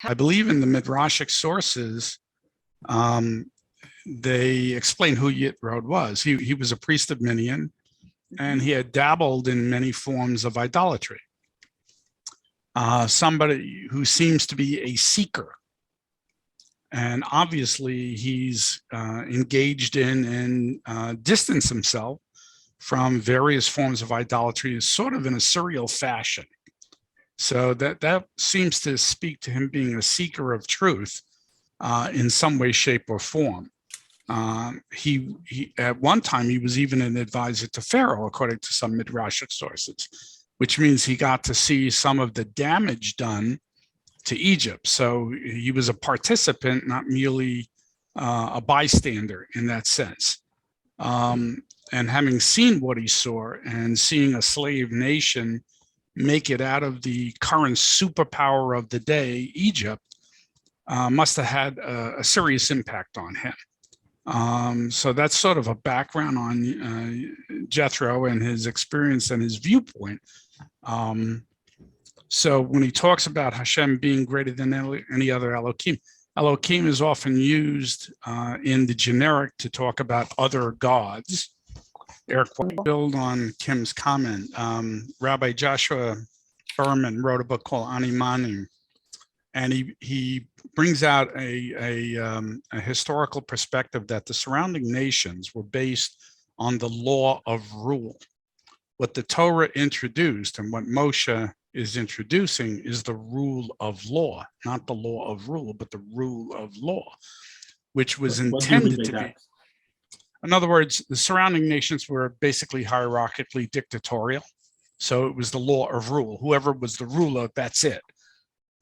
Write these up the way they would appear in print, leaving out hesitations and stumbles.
I believe in the Midrashic sources, they explain who Yitrod was. He was a priest of Midian, and he had dabbled in many forms of idolatry. Somebody who seems to be a seeker. And obviously he's engaged in and distanced himself from various forms of idolatry, sort of in a serial fashion. So that seems to speak to him being a seeker of truth in some way, shape, or form. He at one time he was even an advisor to Pharaoh, according to some Midrashic sources, which means he got to see some of the damage done to Egypt. So he was a participant, not merely a bystander in that sense. And having seen what he saw and seeing a slave nation make it out of the current superpower of the day, Egypt, must have had a serious impact on him. So that's sort of a background on Jethro and his experience and his viewpoint. So when he talks about Hashem being greater than any other Elohim, Elohim is often used in the generic to talk about other gods. Eric, build on Kim's comment. Rabbi Joshua Berman wrote a book called Ani Mani, and he brings out a historical perspective that the surrounding nations were based on the law of rule. What the Torah introduced and what Moshe is introducing is the rule of law, not the law of rule, but the rule of law, which was intended to be. In other words, the surrounding nations were basically hierarchically dictatorial. So it was the law of rule. Whoever was the ruler, that's it.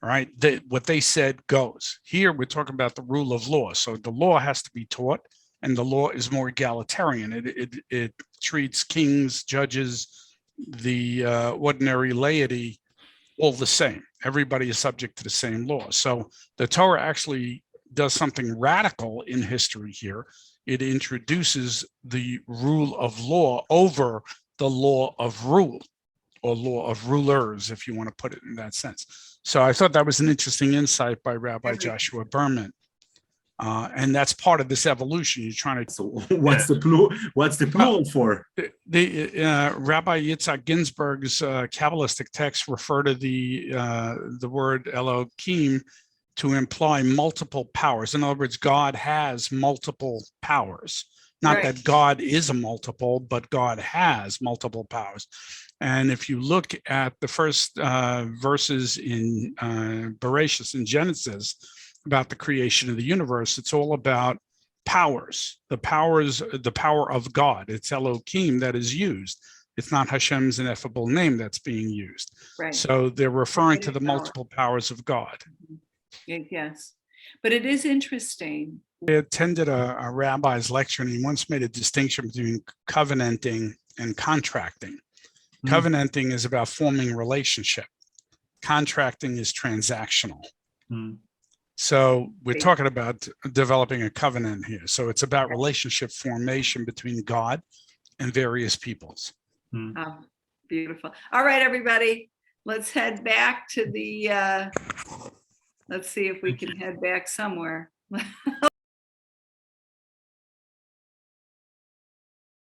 All right. What they said goes. Here we're talking about the rule of law. So the law has to be taught, and the law is more egalitarian. It treats kings, judges, the ordinary laity all the same. Everybody is subject to the same law. So the Torah actually does something radical in history here. It introduces the rule of law over the law of rule, or law of rulers, if you want to put it in that sense. So I thought that was an interesting insight by Rabbi Joshua Berman. And that's part of this evolution. You're trying to. So what's the plural for? The Rabbi Yitzhak Ginsburg's Kabbalistic texts refer to the word Elohim to imply multiple powers. In other words, God has multiple powers. Not right. That God is a multiple, but God has multiple powers. And if you look at the first verses in Bereshit, in Genesis, about the creation of the universe, it's all about powers, the power of God. It's Elohim that is used. It's not Hashem's ineffable name that's being used. Right. So they're referring to the multiple powers of God. Yes, but it is interesting. I attended a rabbi's lecture, and he once made a distinction between covenanting and contracting. Covenanting is about forming a relationship. Contracting is transactional. So we're talking about developing a covenant here. So it's about relationship formation between God and various peoples. Oh, beautiful. All right, everybody, let's head back to the, let's see if we can head back somewhere.